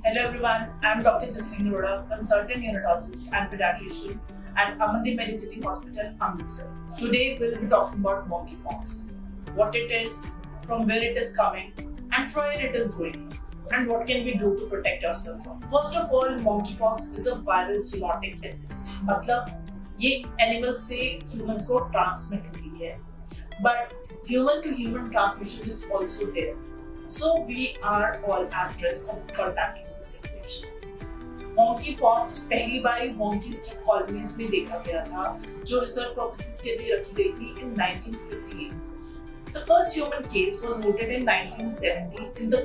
Hello everyone, I am Dr. Jasleen Arora, consultant neonatologist and pediatrician at Amandeep Medicity Hospital, Amritsar. Today we will be talking about monkeypox, what it is, from where it is coming, and from where it is going, and what can we do to protect ourselves from. First of all, monkeypox is a viral zoonotic illness. मतलब ये animals से humans को transmit हुई है, but human to human transmission is also there. So we are all at risk of contracting this infection. Monkeypox पहली बार monkeys की colonies में देखा गया था, जो research purposes के लिए रखी गई थी in 1958. The first human case was noted in 1970 in the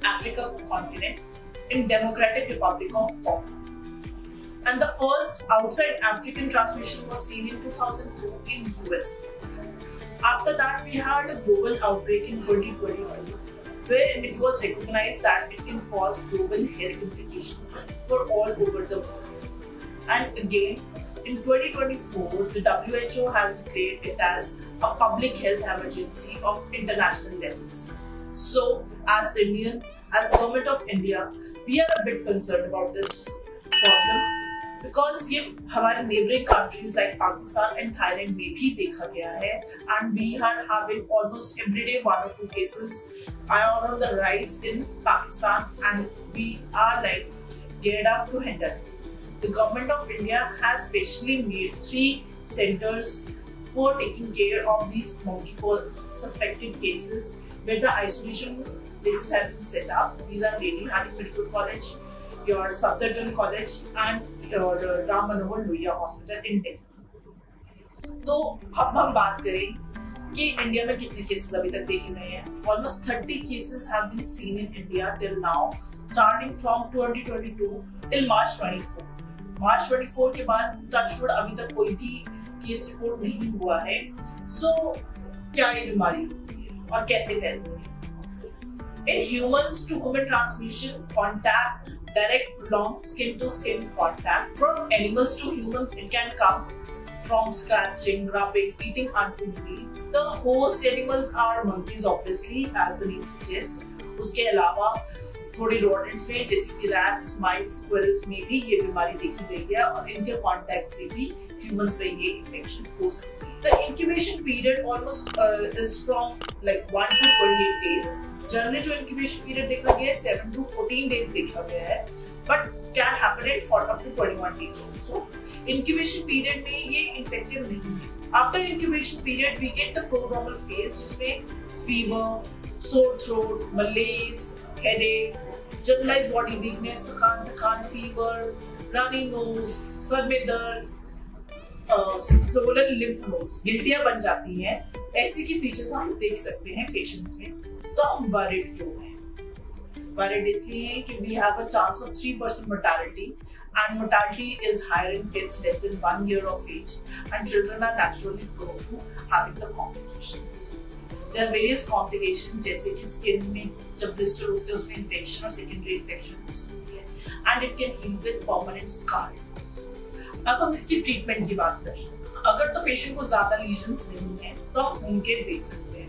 Africa continent in Democratic Republic of Congo. And the first outside African transmission was seen in 2002 in US. After that, we had a global outbreak in 2021, where it was recognized that it can cause global health implications for all over the world. And again, in 2024, the WHO has declared it as a public health emergency of international levels. So, as Indians, as Government of India, we are a bit concerned about this problem because ये हमारे neighboring countries like Pakistan and Thailand में भी देखा गया है, and we are having almost every day 1 or 2 cases are on the rise in Pakistan, and we are like geared up to handle it. The Government of India has specially made 3 centers for taking care of these monkeypox suspected cases, where the isolation places have been set up. These are Lady Hardy Medical College, your Safdarjung College, and your Ram Manohar Lohia Hospital in Delhi. तो अब हम बात करें कि India में कितने cases अभी तक देखे गए हैं. Almost 30 cases have been seen in India till now, starting from 2022 till March 24. March 24 के बाद touchwood अभी तक कोई भी केस रिपोर्ट नहीं हुआ है. So क्या ये बीमारी होती है और कैसे फैलती है? In humans to human transmission, contact, direct prolonged skin to skin contact. From animals to humans, it can come from scratching, rubbing, eating uncooked meat. The host animals are monkeys, obviously, as the name suggests. उसके अलावा थोड़ी rodents में जैसे कि rats, mice, squirrels में भी ये बीमारी देखी गई है, और इनके contact से भी humans में ये infection हो सकती है. The incubation period almost is from like 1 to 28 days. Generally जो incubation period देखा गया है 7 to 14 days देखा गया है, but can happen it for up to 21 days also. Incubation period में ये infective नहीं है. After incubation period we get the prodromal phase, जिसमें fever, sore throat, malaise, headache, generalized body weakness, थकान, fever, runny nose, सर में दर्द, swollen lymph nodes, गिल्टियां बन जाती हैं. ऐसे की फीचर्स हम देख सकते हैं पेशेंट्स में. तो हम worried क्यों हैं? Worried इसलिए हैं कि we have a chance of 3% mortality, and mortality is higher in kids less than 1 year of age, and children are naturally prone to having the complications. There are various complications जैसे कि skin में जब blister होते हैं उसमें infection और secondary infection हो सकती है, and it can heal with permanent scarring also. अब हम इसकी ट्रीटमेंट की बात करें. अगर तो पेशेंट को ज्यादा लीजन्स नहीं है तो हम होम केयर दे सकते हैं,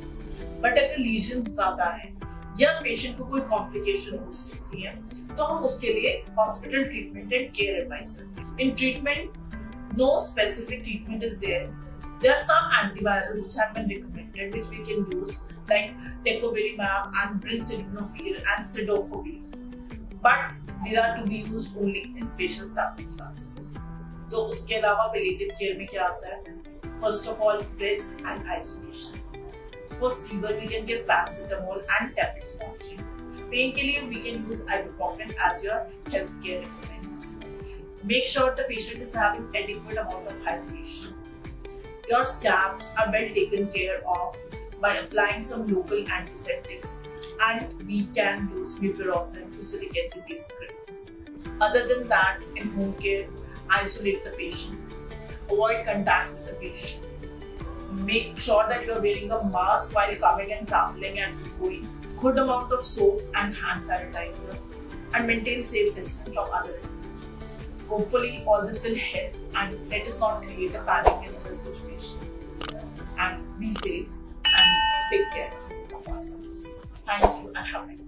बट अगर लीजन ज्यादा है या पेशेंट को कोई कॉम्प्लिकेशन हो सकती है तो हम उसके लिए hospital treatment and care advice करते हैं. In treatment no specific treatment is there. There are some antivirals which have been recommended which we can use, like tecovirimat and brincidinofir and cidofovir, but these are to be used only in special circumstances. तो उसके अलावा palliative care में क्या आता है? First of all, rest and isolation. For fever, we can give paracetamol and tablet sponging. Pain के लिए we can use ibuprofen as your healthcare recommends. Make sure the patient is having adequate amount of hydration. Your scabs are well taken care of by applying some local antiseptics, and we can use mupirocin, fusidic acid-based creams. Other than that, in home care, isolate the patient. Avoid contact with the patient. Make sure that you are wearing a mask while coming and traveling and going. Good amount of soap and hand sanitizer, and maintain safe distance from other individuals. Hopefully, all this will help, and let us not create a panic in this situation. And be safe and take care of ourselves. Thank you and have a nice day.